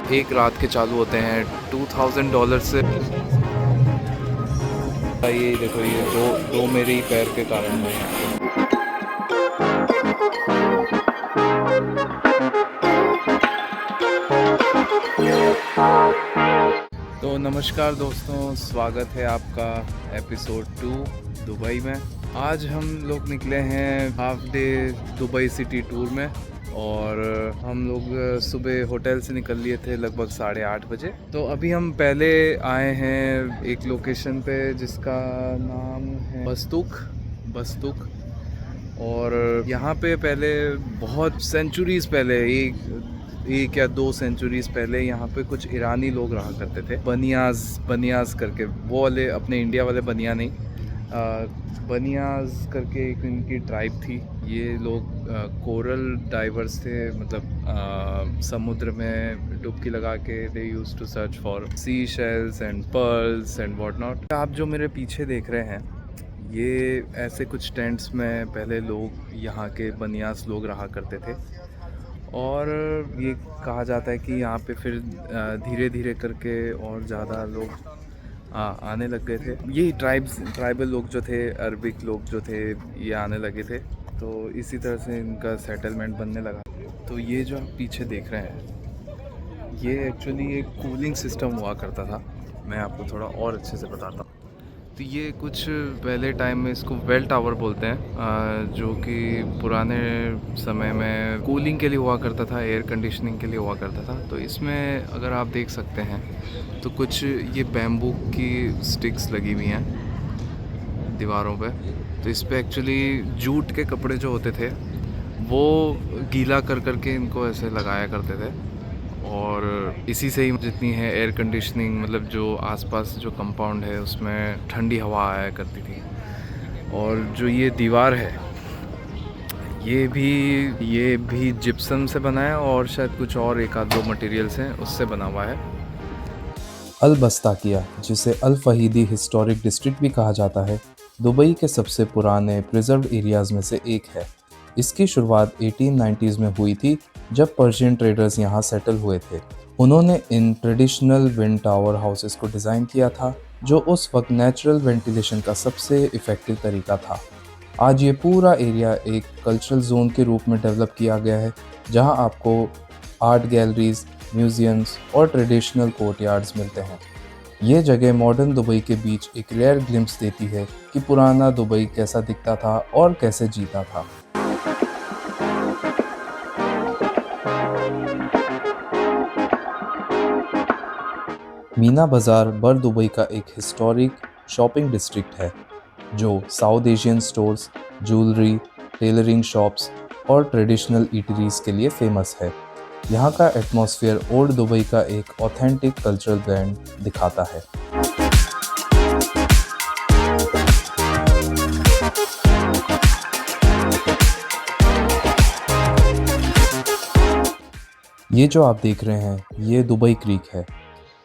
एक रात के चालू होते हैं $2000 से। ये देखो, ये दो दो मेरे ही पैर के कारण हुए हैं। तो नमस्कार दोस्तों, स्वागत है आपका एपिसोड 2 दुबई में। आज हम लोग निकले हैं half day Dubai city tour में और हम लोग सुबह होटल से निकल लिए थे लगभग 8:30 बजे। तो अभी हम पहले आए हैं एक लोकेशन पे जिसका नाम है बस्तुक। और यहाँ पे पहले बहुत सेंचुरीज पहले, एक या 2 सेंचुरीज पहले यहाँ पे कुछ ईरानी लोग रहा करते थे। बनियाज करके, वो वाले अपने इंडिया वाले बनिया नहीं, बनियाज करके एक इनकी ट्राइब थी। ये लोग कोरल डाइवर्स थे, मतलब समुद्र में डुबकी लगा के they used to search for sea shells and pearls and what not. आप जो मेरे पीछे देख रहे हैं, ये ऐसे कुछ टेंट्स में पहले लोग यहाँ के बनियास लोग रहा करते थे। और ये कहा जाता है कि यहाँ पे फिर धीरे धीरे करके और ज़्यादा लोग आने लग गए थे। ये ट्राइबल लोग जो थे, अरबिक लोग जो थे, ये आने लगे थे। तो इसी तरह से इनका सेटलमेंट बनने लगा। तो ये जो आप पीछे देख रहे हैं, ये एक्चुअली एक कूलिंग सिस्टम हुआ करता था। मैं आपको थोड़ा और अच्छे से बताता हूँ। तो ये कुछ पहले टाइम में इसको वेल टावर बोलते हैं, जो कि पुराने समय में कूलिंग के लिए हुआ करता था, एयर कंडीशनिंग के लिए हुआ करता था। तो इसमें अगर आप देख सकते हैं तो कुछ ये बैम्बू की स्टिक्स लगी हुई हैं दीवारों पे। तो इस पे एक्चुअली जूट के कपड़े जो होते थे वो गीला कर करके इनको ऐसे लगाया करते थे। और इसी से ही जितनी है एयर कंडीशनिंग, मतलब जो आसपास जो कंपाउंड है उसमें ठंडी हवा आया करती थी। और जो ये दीवार है, ये भी जिप्सम से बना है और शायद कुछ और एक आध 2 मटेरियल्स हैं उससे बना हुआ है। अल बस्ताकिया, जिसे अल फहीदी हिस्टोरिक डिस्ट्रिक्ट भी कहा जाता है, दुबई के सबसे पुराने प्रिजर्व्ड एरियाज में से एक है। इसकी शुरुआत 1890s में हुई थी, जब पर्शियन ट्रेडर्स यहाँ सेटल हुए थे। उन्होंने in traditional wind tower houses को डिज़ाइन किया था, जो उस वक्त नेचुरल वेंटिलेशन का सबसे इफ़ेक्टिव तरीका था। आज ये पूरा एरिया एक कल्चरल जोन के रूप में डेवलप किया गया है, जहाँ आपको आर्ट गैलरीज, म्यूजियम्स और ट्रेडिशनल कोर्टयार्ड्स मिलते हैं। ये जगह मॉडर्न दुबई के बीच एक रेयर ग्लिम्स देती है कि पुराना दुबई कैसा दिखता था और कैसे जीता था। मीना बाज़ार बर दुबई का एक हिस्टोरिक शॉपिंग डिस्ट्रिक्ट है, जो south Asian stores, jewellery, tailoring shops और ट्रेडिशनल ईटरीज के लिए फेमस है। यहाँ का एटमॉस्फेयर ओल्ड दुबई का एक ऑथेंटिक कल्चरल ब्रांड दिखाता है। ये जो आप देख रहे हैं, ये दुबई क्रीक है,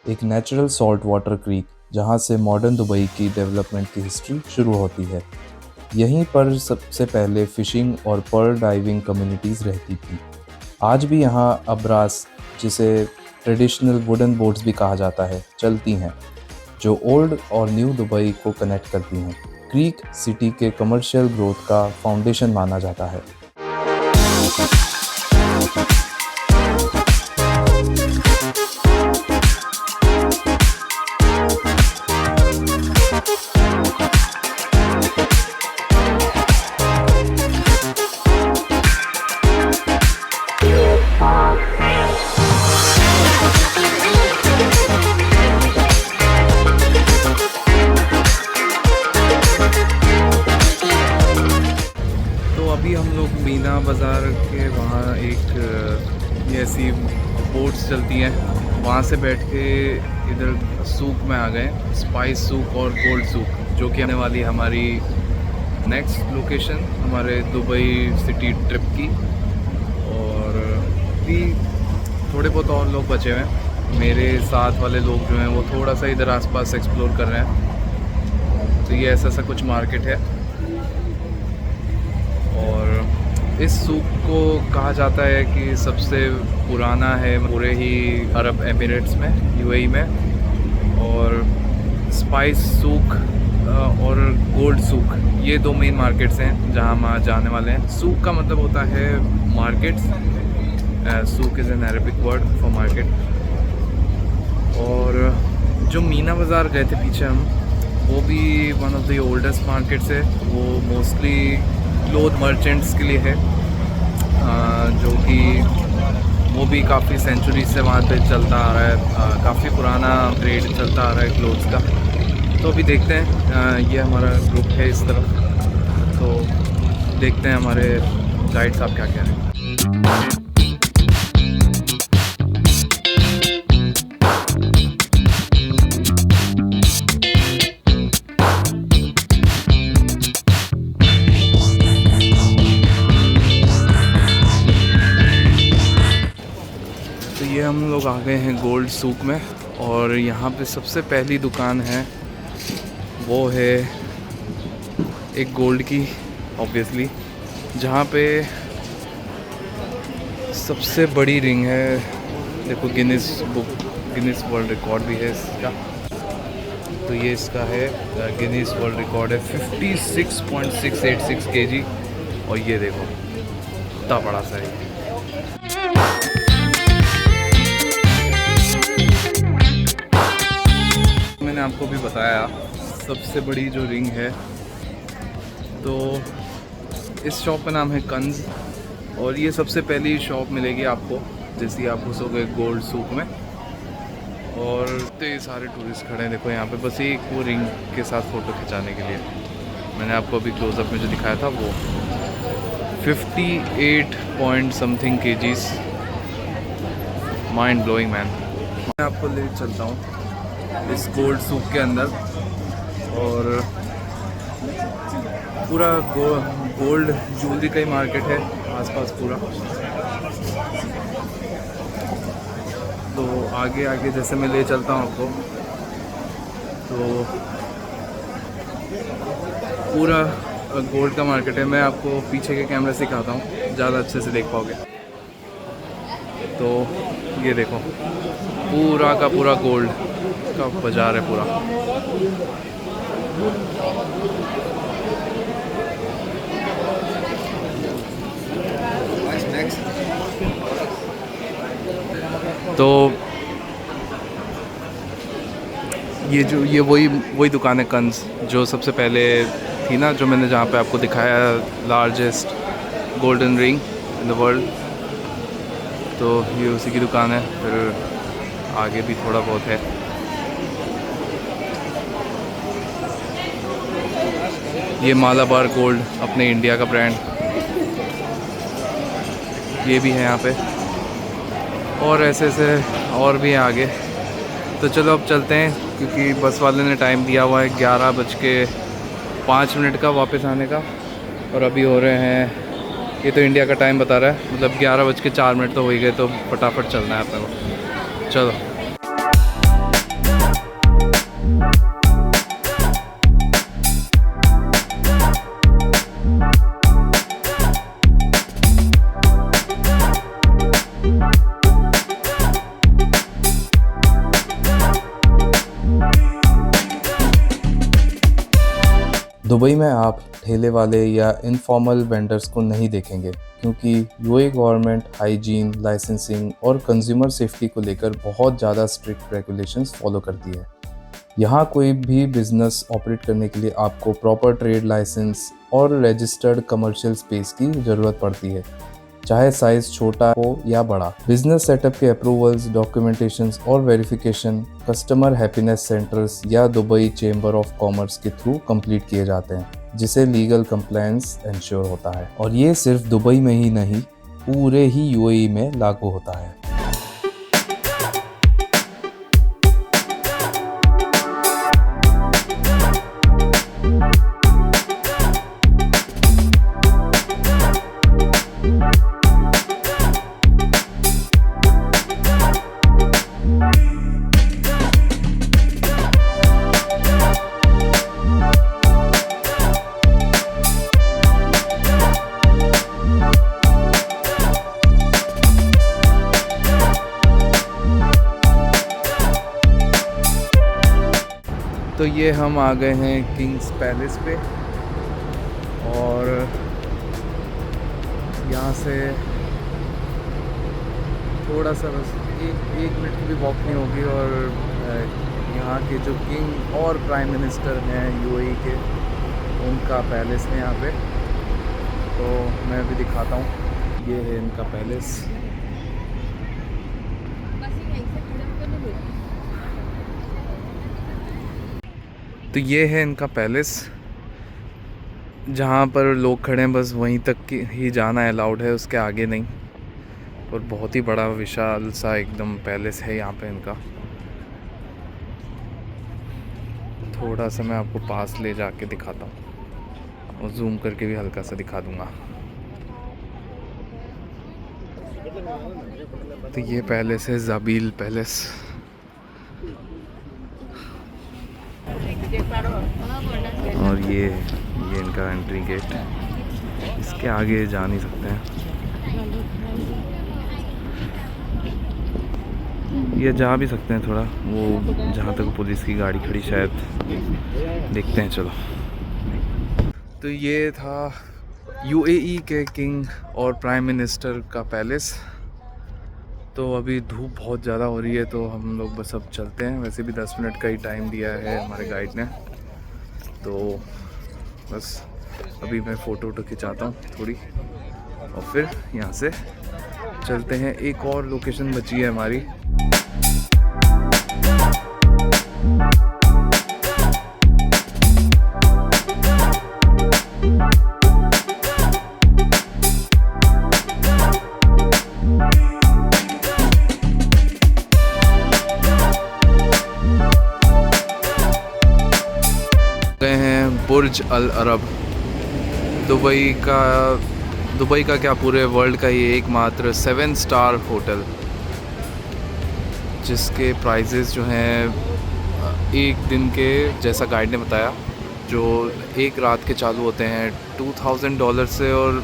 एक नेचुरल सॉल्ट वाटर क्रीक, जहाँ से मॉडर्न दुबई की डेवलपमेंट की हिस्ट्री शुरू होती है। यहीं पर सबसे पहले फ़िशिंग और पर्ल डाइविंग कम्युनिटीज़ रहती थी। आज भी यहाँ अब्रास, जिसे ट्रेडिशनल वुडन बोट्स भी कहा जाता है, चलती हैं, जो ओल्ड और न्यू दुबई को कनेक्ट करती हैं। क्रीक सिटी के कमर्शियल ग्रोथ का फाउंडेशन माना जाता है। अभी हम लोग मीना बाज़ार के वहाँ एक ये ऐसी बोट्स चलती हैं, वहाँ से बैठ के इधर सूक में आ गए, स्पाइस सूक और गोल्ड सूक, जो कि आने वाली हमारी नेक्स्ट लोकेशन हमारे दुबई सिटी ट्रिप की। और भी थोड़े बहुत और लोग बचे हुए हैं, मेरे साथ वाले लोग जो हैं वो थोड़ा सा इधर आसपास एक्सप्लोर कर रहे हैं। तो ये ऐसा कुछ मार्केट है। और इस सूक को कहा जाता है कि सबसे पुराना है पूरे ही अरब एमिरेट्स में, यूएई में। और स्पाइस सूक और गोल्ड सूक, ये दो मेन मार्केट्स हैं जहां हम आज जाने वाले हैं। सूक का मतलब होता है markets, souk is an Arabic word for market. और जो मीना बाज़ार गए थे पीछे हम, वो भी one of the oldest markets है। वो मोस्टली क्लोथ मर्चेंट्स के लिए है, जो कि वो भी काफ़ी सेंचुरी से वहाँ पे चलता आ रहा है। काफ़ी पुराना ट्रेड चलता आ रहा है क्लोथ्स का। तो अभी देखते हैं, ये हमारा ग्रुप है इस तरफ, तो देखते हैं हमारे गाइड साहब क्या कह रहे हैं। तो ये हम लोग आ गए हैं गोल्ड सूक में, और यहाँ पे सबसे पहली दुकान है वो है एक गोल्ड की, ऑब्वियसली, जहाँ पे सबसे बड़ी रिंग है। देखो गिनीज वर्ल्ड रिकॉर्ड भी है इसका। तो ये इसका है, गिनीज वर्ल्ड रिकॉर्ड है 56.686 kg। और ये देखो इतना बड़ा सा है। मैंने आपको भी बताया सबसे बड़ी जो रिंग है, तो इस शॉप का नाम है कंज। और ये सबसे पहली शॉप मिलेगी आपको जैसे आप घुसोगे गोल्ड सूक में। और तो ये सारे टूरिस्ट खड़े हैं, देखो यहाँ पे, बस एक वो रिंग के साथ फ़ोटो खिंचाने के लिए। मैंने आपको अभी क्लोज़अप में जो दिखाया था वो 58 point something kgs। Mind blowing man. मैं आपको ले चलता हूँ इस गोल्ड सूक के अंदर, और पूरा गोल्ड ज्वेलरी का ही मार्केट है आसपास पूरा। तो आगे आगे जैसे मैं ले चलता हूँ आपको, तो पूरा गोल्ड का मार्केट है। मैं आपको पीछे के कैमरे से दिखाता हूँ, ज़्यादा अच्छे से देख पाओगे। तो ये देखो पूरा का पूरा गोल्ड का बाजार है पूरा। तो ये वही दुकान है कंज, जो सबसे पहले थी ना, जो मैंने जहाँ पे आपको दिखाया, largest golden ring in the world. तो ये उसी की दुकान है। फिर आगे भी थोड़ा बहुत है। ये मालाबार गोल्ड, अपने इंडिया का ब्रांड, ये भी है यहाँ पे। और ऐसे ऐसे और भी हैं आगे। तो चलो अब चलते हैं, क्योंकि बस वाले ने टाइम दिया हुआ है 11:05 का वापस आने का। और अभी हो रहे हैं, ये तो इंडिया का टाइम बता रहा है, मतलब 11:04 तो हो ही गए। तो फटाफट चलना है अपने को, चलो। दुबई में आप ठेले वाले या इनफॉर्मल वेंडर्स को नहीं देखेंगे, क्योंकि यूएई गवर्नमेंट हाइजीन, लाइसेंसिंग और कंज्यूमर सेफ्टी को लेकर बहुत ज़्यादा स्ट्रिक्ट रेगुलेशंस फॉलो करती है। यहाँ कोई भी बिजनेस ऑपरेट करने के लिए आपको प्रॉपर ट्रेड लाइसेंस और रजिस्टर्ड कमर्शियल स्पेस की ज़रूरत पड़ती है, चाहे साइज छोटा हो या बड़ा। बिजनेस सेटअप के अप्रूवल्स, डॉक्यूमेंटेशंस और वेरिफिकेशन कस्टमर हैप्पीनेस सेंटर्स या दुबई चेंबर ऑफ कॉमर्स के थ्रू कंप्लीट किए जाते हैं, जिसे लीगल कंप्लायंस इंश्योर होता है। और ये सिर्फ दुबई में ही नहीं, पूरे ही यूएई में लागू होता है। तो ये हम आ गए हैं किंग्स पैलेस पे और यहाँ से थोड़ा सा बस एक मिनट की भी वॉक नहीं होगी और यहाँ के जो किंग और प्राइम मिनिस्टर हैं यूएई के, उनका पैलेस है यहाँ पे। तो मैं अभी दिखाता हूँ, ये है इनका पैलेस। तो ये है इनका पैलेस, जहाँ पर लोग खड़े हैं बस वहीं तक ही जाना अलाउड है, उसके आगे नहीं। और बहुत ही बड़ा विशाल सा एकदम पैलेस है यहाँ पे इनका। थोड़ा सा मैं आपको पास ले जाके दिखाता हूँ और जूम करके भी हल्का सा दिखा दूँगा। तो ये पैलेस है ज़ाबील पैलेस। और ये इनका एंट्री गेट, इसके आगे जा नहीं सकते हैं। ये जा भी सकते हैं थोड़ा, वो जहाँ तक पुलिस की गाड़ी खड़ी शायद, देखते हैं चलो। तो ये था यूएई के किंग और प्राइम मिनिस्टर का पैलेस। तो अभी धूप बहुत ज़्यादा हो रही है तो हम लोग बस अब चलते हैं। वैसे भी 10 मिनट का ही टाइम दिया है हमारे गाइड ने, तो बस अभी मैं फ़ोटो खिंचाता हूँ थोड़ी और फिर यहाँ से चलते हैं। एक और लोकेशन बची है हमारी। गए हैं बुर्ज अल अरब। दुबई का क्या, पूरे वर्ल्ड का ही एकमात्र 7 स्टार होटल, जिसके प्राइजेस जो हैं एक दिन के, जैसा गाइड ने बताया, जो एक रात के चालू होते हैं $2000 से और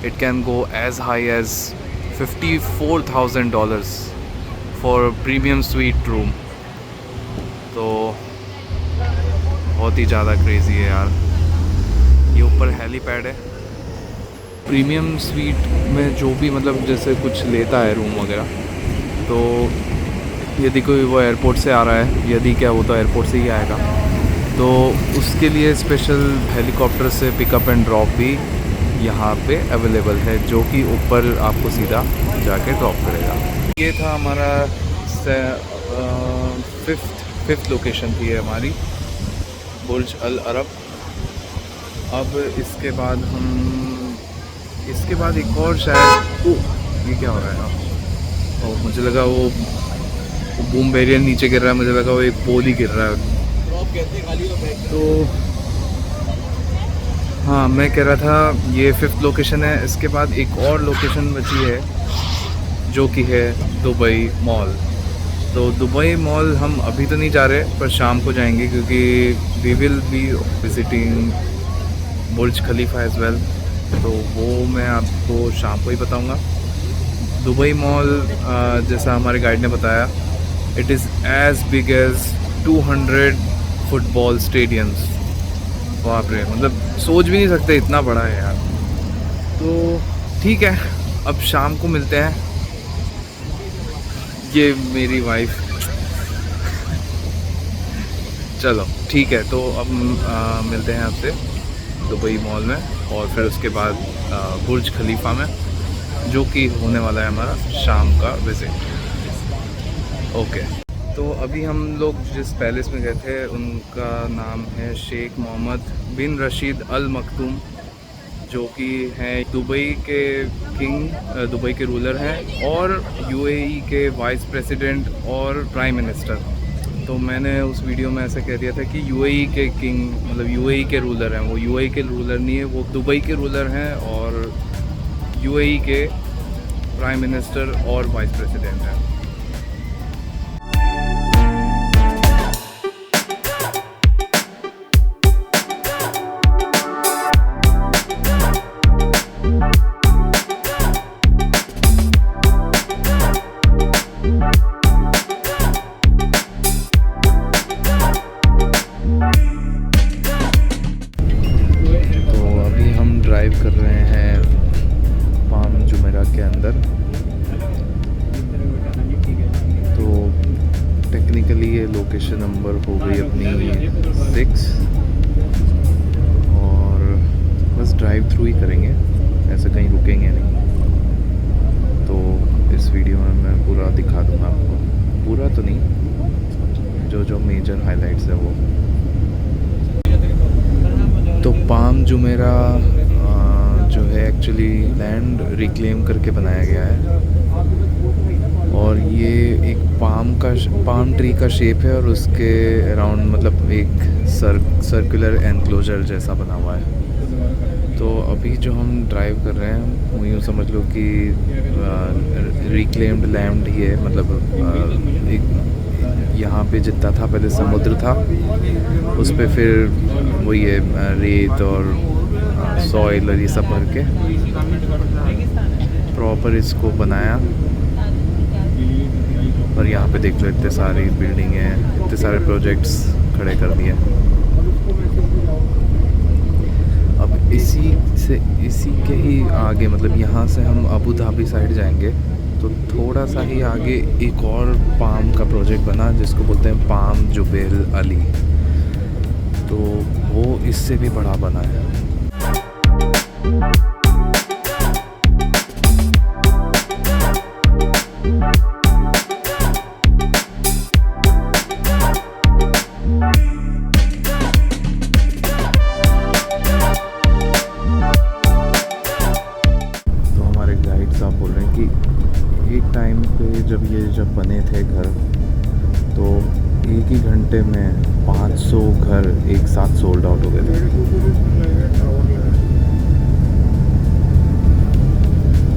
it can go as high as $54,000 for premium suite room. तो बहुत ही ज़्यादा क्रेज़ी है यार। ये ऊपर हेलीपैड है। प्रीमियम स्वीट में जो भी मतलब जैसे कुछ लेता है रूम वगैरह, तो यदि कोई वो एयरपोर्ट से आ रहा है, यदि क्या वो तो एयरपोर्ट से ही आएगा, तो उसके लिए स्पेशल हेलीकॉप्टर से पिकअप एंड ड्रॉप भी यहाँ पे अवेलेबल है, जो कि ऊपर आपको सीधा जाके ड्रॉप करेगा। ये था हमारा फिफ्थ लोकेशन थी हमारी, बुर्ज अल अरब। अब इसके बाद एक और शायद, ये क्या हो रहा है? मुझे लगा वो बूम बैरियर नीचे गिर रहा है, मुझे लगा वो एक पोल ही गिर रहा है। तो हाँ, मैं कह रहा था ये 5th लोकेशन है। इसके बाद एक और लोकेशन बची है जो कि है दुबई मॉल। तो दुबई मॉल हम अभी तो नहीं जा रहे, पर शाम को जाएंगे, क्योंकि we will be visiting Burj Khalifa as well. तो वो मैं आपको शाम को ही बताऊंगा। दुबई मॉल जैसा हमारे गाइड ने बताया, it is as big as 200 football stadiums. बाप रे, मतलब सोच भी नहीं सकते, इतना बड़ा है यार। तो ठीक है, अब शाम को मिलते हैं। ये मेरी वाइफ, चलो ठीक है। तो अब मिलते हैं आपसे दुबई मॉल में, और फिर उसके बाद बुर्ज खलीफा में, जो कि होने वाला है हमारा शाम का विजिट। ओके, तो अभी हम लोग जिस पैलेस में गए थे उनका नाम है शेख मोहम्मद बिन रशीद अल मखदूम, जो कि हैं दुबई के किंग, दुबई के रूलर हैं, और यूएई के वाइस प्रेसिडेंट और प्राइम मिनिस्टर। तो मैंने उस वीडियो में ऐसा कह दिया था कि यूएई के किंग मतलब यूएई के रूलर हैं। वो यूएई के रूलर नहीं है, वो दुबई के रूलर हैं, और यूएई के प्राइम मिनिस्टर और वाइस प्रेसिडेंट हैं। टेक्निकली ये लोकेशन नंबर हो गई अपनी 6 और बस ड्राइव थ्रू ही करेंगे, ऐसे कहीं रुकेंगे नहीं। तो इस वीडियो में मैं पूरा दिखा दूँगा आपको, पूरा तो नहीं, जो जो मेजर हाइलाइट्स है वो। तो पाम जुमेरा जो है एक्चुअली लैंड रिक्लेम करके बनाया गया है और ये एक पाम ट्री का शेप है और उसके अराउंड मतलब एक सर्कुलर एनक्लोजर जैसा बना हुआ है। तो अभी जो हम ड्राइव कर रहे हैं वो यूँ समझ लो कि रिक्लेम्ड लैंड ही है, मतलब एक यहाँ पे जितना था पहले समुद्र था, उस पे फिर वही है रेत और सॉइल और ये सब भर के प्रॉपर इसको बनाया। और यहाँ पे देख लो इतने सारी बिल्डिंग हैं, इतने सारे प्रोजेक्ट्स खड़े कर दिए। अब इसी के ही आगे, मतलब यहाँ से हम अबू धाबी साइड जाएंगे तो थोड़ा सा ही आगे एक और पाम का प्रोजेक्ट बना जिसको बोलते हैं पाम जुबैल अली, तो वो इससे भी बड़ा बना है। तो हमारे गाइड साहब बोल रहे हैं कि एक टाइम पे जब बने थे घर तो एक ही घंटे में 500 घर एक साथ सोल्ड आउट हो गए थे।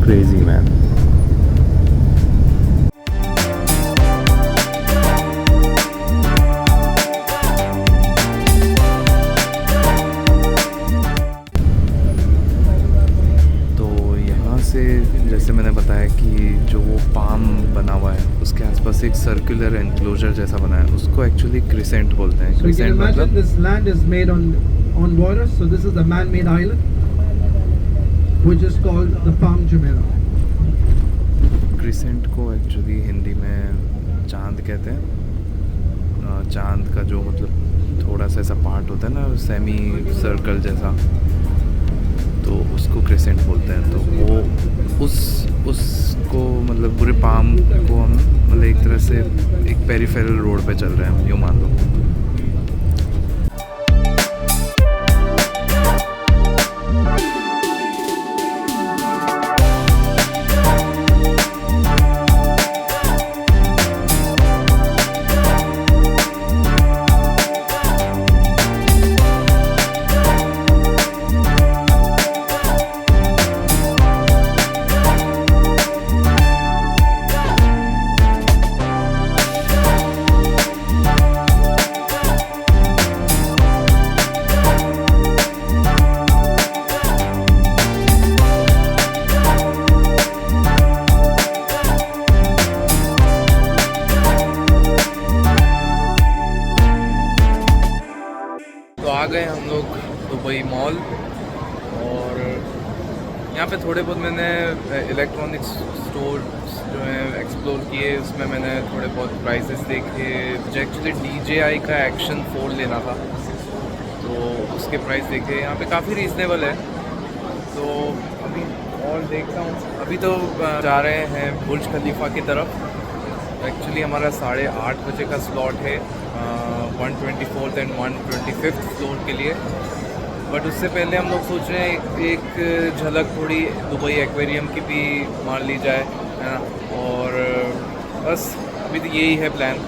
Crazy man. तो यहाँ से जैसे मैंने बताया कि जो वो पाम बना हुआ है उसके आसपास एक सर्कुलर एनक्लोजर जैसा बना है, उसको एक्चुअली क्रिसेंट बोलते हैं। So you can crescent imagine मतलब this land is made on water, so this is a man-made island, which is called the Palm Jumeirah. Crescent को एक्चुअली हिंदी में चांद कहते हैं। चांद का जो मतलब थोड़ा सा ऐसा पार्ट होता है ना, सेमी सर्कल जैसा, तो उसको क्रिसेंट बोलते हैं। तो वो उसको मतलब पूरे पाम को हम मतलब एक तरह से एक पेरिफेरल रोड पे चल रहे हैं, यूँ मान लो। तो आ गए हम लोग दुबई मॉल और यहाँ पे थोड़े बहुत मैंने इलेक्ट्रॉनिक्स स्टोर जो हैं एक्सप्लोर किए। उसमें मैंने थोड़े बहुत प्राइसेस देखे। मुझे एक्चुअली DJI का एक्शन 4 लेना था तो उसके प्राइस देखे, यहाँ पे काफ़ी रीज़नेबल है। तो अभी और देखता हूँ, अभी तो जा रहे हैं बुर्ज खलीफा की तरफ। एक्चुअली हमारा 8:30 बजे का स्लॉट है 124th एंड 125th फ्लोर के लिए, बट उससे पहले हम लोग सोच रहे हैं एक झलक थोड़ी दुबई एक्वेरियम की भी मार ली जाए, है ना। और बस अभी तो यही है प्लान।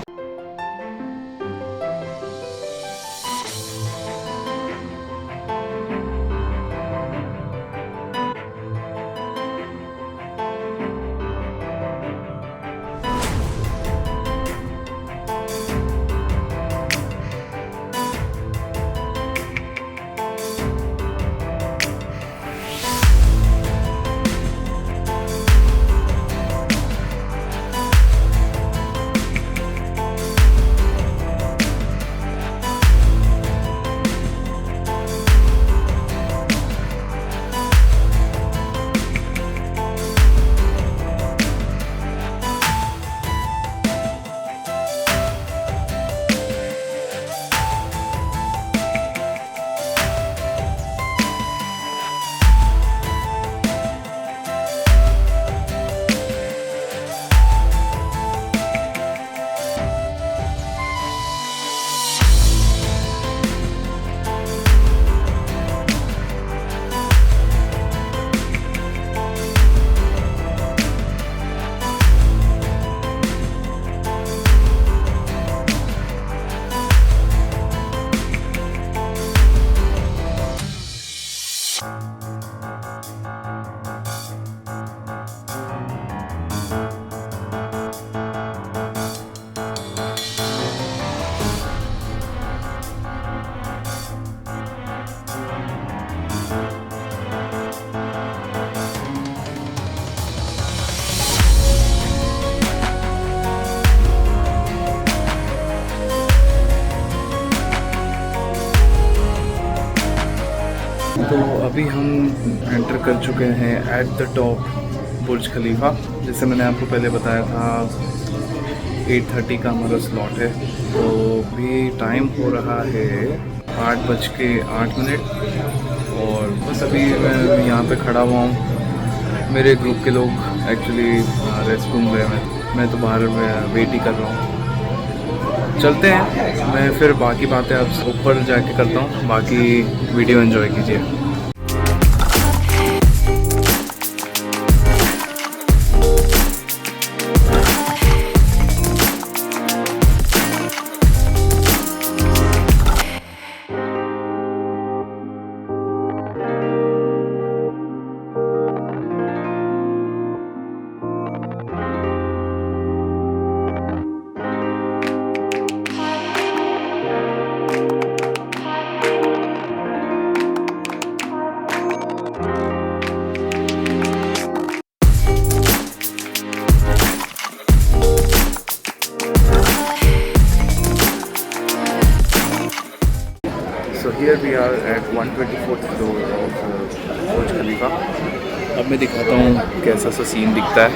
अभी हम एंटर कर चुके हैं एट द टॉप बुर्ज खलीफा। जैसे मैंने आपको पहले बताया था 8:30 का हमारा स्लॉट है। तो अभी टाइम हो रहा है 8:08 और बस अभी मैं यहाँ पे खड़ा हुआ हूँ। मेरे ग्रुप के लोग एक्चुअली रेस्ट रूम गए हैं, मैं तो बाहर वेट ही कर रहा हूँ। चलते हैं, मैं फिर बाकी बातें आप ऊपर जाके करता हूँ। बाकी वीडियो एंजॉय कीजिए। So here we are at 124th floor of बुर्ज खलीफा। अब मैं दिखाता हूँ कैसा सा सीन दिखता है।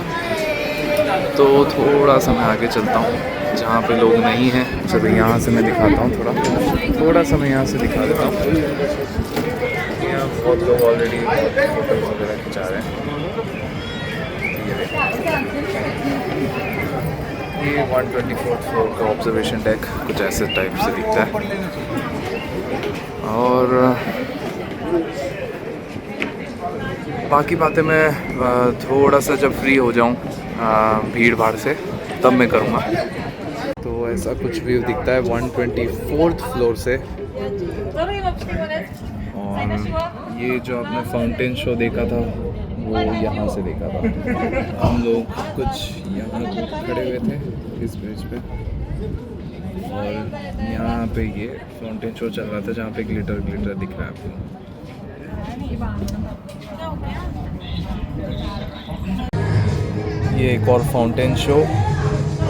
तो थोड़ा सा मैं आगे चलता हूँ जहाँ पे लोग नहीं हैं। चलो यहाँ से मैं दिखाता हूँ, थोड़ा सा मैं यहाँ से दिखा देता हूँ। यहाँ बहुत लोग ऑलरेडी फोटोज वगैरह खिंचा रहे हैं। ये 124th फ्लोर का ऑब्जर्वेशन डेक कुछ ऐसे टाइप से दिखता है। और बाकी बातें मैं थोड़ा सा जब फ्री हो जाऊं भीड़ भाड़ से तब मैं करूँगा। तो ऐसा कुछ व्यू दिखता है 124th फ्लोर से। और ये जो आपने फाउंटेन शो देखा था वो यहाँ से देखा था। हम लोग कुछ यहाँ खड़े हुए थे इस ब्रिज पे और यहाँ पे ये फाउंटेन शो चल रहा था जहाँ पे ग्लिटर दिख रहा है आपको। ये एक और fountain show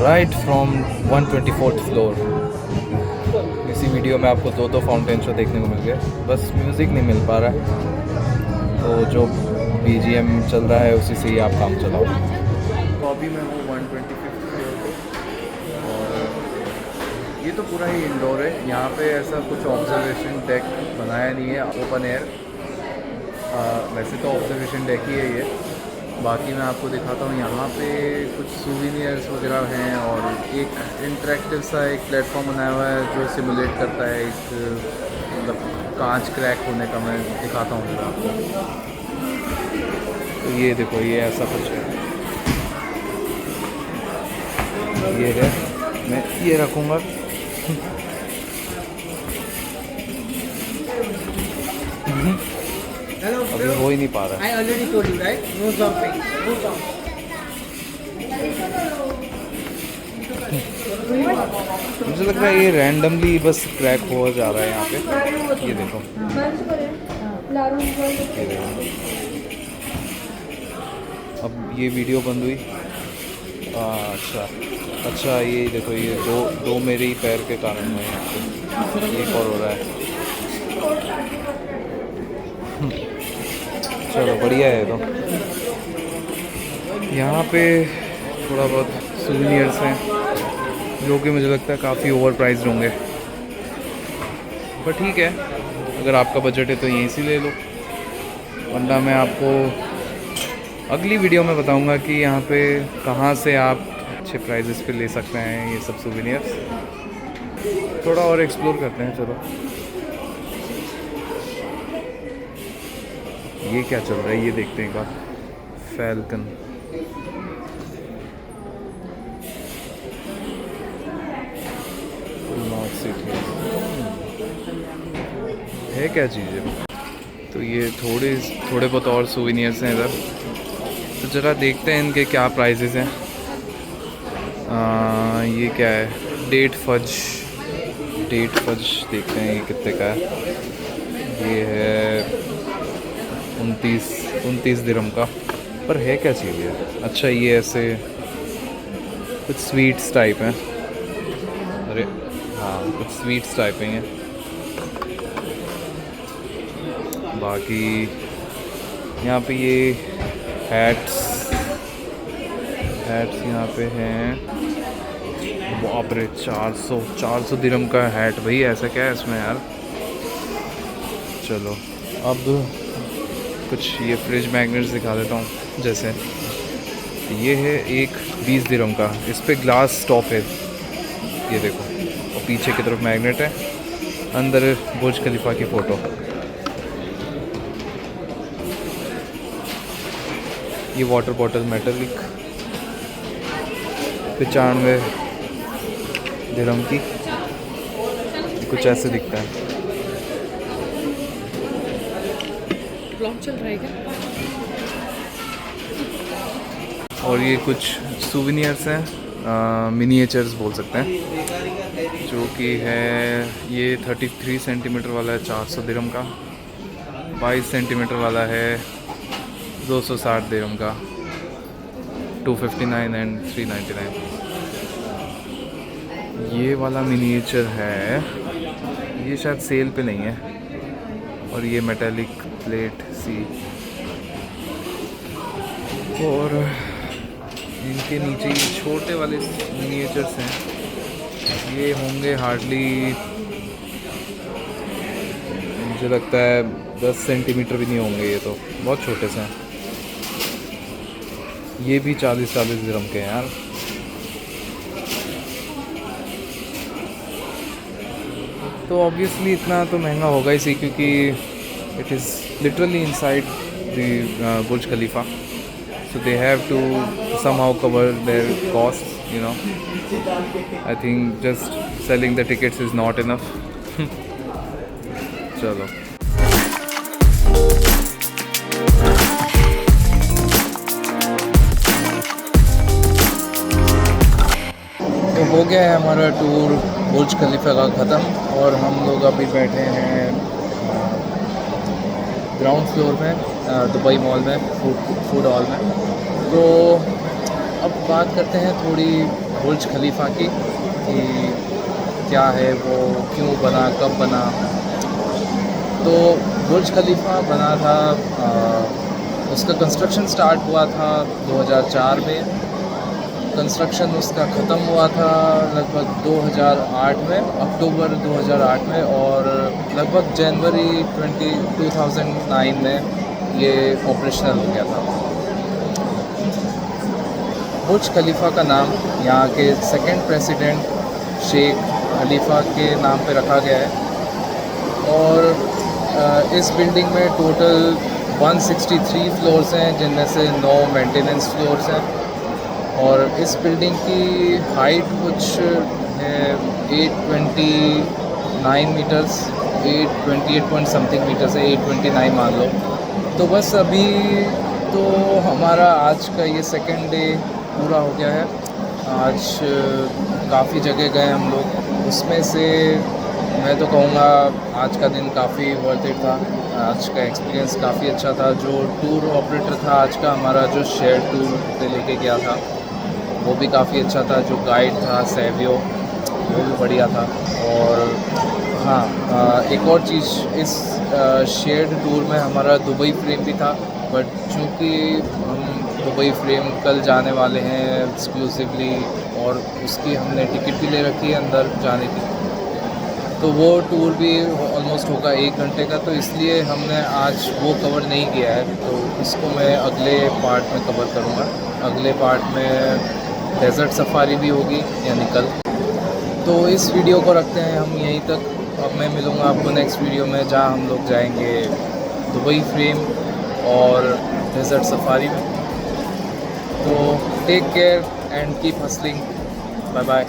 right from 124th floor. इसी वीडियो में आपको दो फाउंटेन शो देखने को मिल गए, बस म्यूज़िक नहीं मिल पा रहा है। तो जो BGM चल रहा है उसी से ही आप काम चलाओ। तो अभी मैं हूँ 125th फ्लोर पे और ये तो पूरा ही इंडोर है। यहाँ पे ऐसा कुछ ऑब्जर्वेशन डेक बनाया नहीं है, ओपन एयर। वैसे तो ऑब्जर्वेशन डेक ही है ये। बाकी मैं आपको दिखाता हूँ यहाँ पे कुछ सूविनियर्स वगैरह हैं और एक इंटरेक्टिव सा एक प्लेटफॉर्म बनाया हुआ है जो सिमुलेट करता है एक मतलब कांच क्रैक होने का। मैं दिखाता हूँ जरा आपको। तो ये देखो, ये ऐसा कुछ है, ये है। मैं ये रखूँगा। अभी हो ही नहीं पा रहा है। I already told you, right? No jumping. No jumping. मुझे लग रहा है ये रैंडमली बस क्रैक हो जा रहा है यहाँ पे। ये देखो, ये देखो। अब ये वीडियो बंद हुई। अच्छा ये देखो, ये दो मेरे ही पैर के कारण हुए यहाँ पे। एक और हो रहा है। चलो बढ़िया है। तो यहाँ पे थोड़ा बहुत सूविनियर्स हैं जो कि मुझे लगता है काफ़ी ओवर प्राइस्ड होंगे, पर ठीक है, अगर आपका बजट है तो यहीं से ले लो। वरना मैं आपको अगली वीडियो में बताऊंगा कि यहाँ पे कहाँ से आप अच्छे प्राइजेस पे ले सकते हैं ये सब सूविनियर्स। थोड़ा और एक्सप्लोर करते हैं। चलो, ये क्या चल रहा है ये देखते हैं एक बार। फैल्कन, नॉर्थ सिटी है, क्या चीज़ है। तो ये थोड़े बहुत और सूविनियर्स हैं इधर। तो ज़रा देखते हैं इनके क्या प्राइजेस हैं। ये क्या है, डेट फज देखते हैं ये कितने का है। ये है 29 दिरहम का। पर है क्या चीज़ है। अच्छा, ये ऐसे कुछ स्वीट्स टाइप हैं। अरे हाँ, कुछ स्वीट्स टाइप हैं ये। बाकी यहाँ पे ये हैट्स यहाँ पे हैं। बाप रे, 400 दिरहम का हैट भाई, ऐसा क्या है इसमें यार। चलो अब कुछ ये फ्रिज मैग्नेट्स दिखा देता हूँ। जैसे ये है एक 20 दिरहम का, इस पे ग्लास टॉप है, ये देखो, और पीछे की तरफ मैग्नेट है, अंदर बुर्ज खलीफा की फ़ोटो। ये वाटर बॉटल मेटालिक 95 दिरहम की, कुछ ऐसे दिखता है। ब्लॉग चल रहा है क्या? और ये कुछ सूवेनियर्स हैं, मिनिएचर्स बोल सकते हैं, जो कि है ये 33 सेंटीमीटर वाला है 400 दिरहम का, 22 सेंटीमीटर वाला है 260 दिरहम का, 259 एंड 399। ये वाला मिनिएचर है, ये शायद सेल पे नहीं है। और ये मेटालिक प्लेट सी, और इनके नीचे ये छोटे वाले मिनिएचर्स हैं, ये होंगे हार्डली, मुझे लगता है 10 सेंटीमीटर भी नहीं होंगे, ये तो बहुत छोटे से हैं। ये भी 40 दिरहम के हैं यार। तो ऑब्वियसली इतना तो महंगा होगा ही, क्योंकि it is literally inside the Burj Khalifa, so they have to somehow cover their costs, you know. I think just selling the tickets is not enough. चलो तो हो गया है हमारा टूर बुर्ज खलीफा का ख़त्म, और हम लोग अभी बैठे हैं ग्राउंड फ्लोर में दुबई मॉल में, फूड हॉल में। तो अब बात करते हैं थोड़ी बुर्ज खलीफा की, कि क्या है वो, क्यों बना, कब बना। तो बुर्ज खलीफा बना था, उसका कंस्ट्रक्शन स्टार्ट हुआ था 2004 में, कंस्ट्रक्शन उसका ख़त्म हुआ था लगभग 2008 में, अक्टूबर 2008 में, और लगभग जनवरी 2009 में ये ऑपरेशनल हो गया था। बुर्ज खलीफा का नाम यहाँ के सेकंड प्रेसिडेंट शेख खलीफा के नाम पे रखा गया है। और इस बिल्डिंग में टोटल 163 फ्लोर्स हैं, जिनमें से 9 मेंटेनेंस फ्लोर्स हैं। और इस बिल्डिंग की हाइट कुछ है 829 मीटर्स, 828 पॉइंट समथिंग मीटर्स है, 829 मान लो। तो बस अभी तो हमारा आज का ये सेकंड डे पूरा हो गया है। आज काफ़ी जगह गए हम लोग, उसमें से मैं तो कहूँगा आज का दिन काफ़ी वर्थ इट था। आज का एक्सपीरियंस काफ़ी अच्छा था। जो टूर ऑपरेटर था आज का हमारा, जो शेयर टूर पे लेके गया था, वो भी काफ़ी अच्छा था। जो गाइड था सैवियो, वो भी बढ़िया था। और हाँ, एक और चीज़, इस शेयर्ड टूर में हमारा दुबई फ्रेम भी था, बट चूँकि हम दुबई फ्रेम कल जाने वाले हैं एक्सक्लूसिवली, और उसकी हमने टिकट भी ले रखी है अंदर जाने की, तो वो टूर भी ऑलमोस्ट होगा 1 घंटे का, तो इसलिए हमने आज वो कवर नहीं किया है। तो इसको मैं अगले पार्ट में कवर करूँगा। अगले पार्ट में डेज़र्ट सफारी भी होगी, यानी कल। तो इस वीडियो को रखते हैं हम यहीं तक। अब मैं मिलूँगा आपको नेक्स्ट वीडियो में, जहाँ हम लोग जाएंगे दुबई फ्रेम और डेज़र्ट सफारी में। तो take care and keep hustling. Bye bye.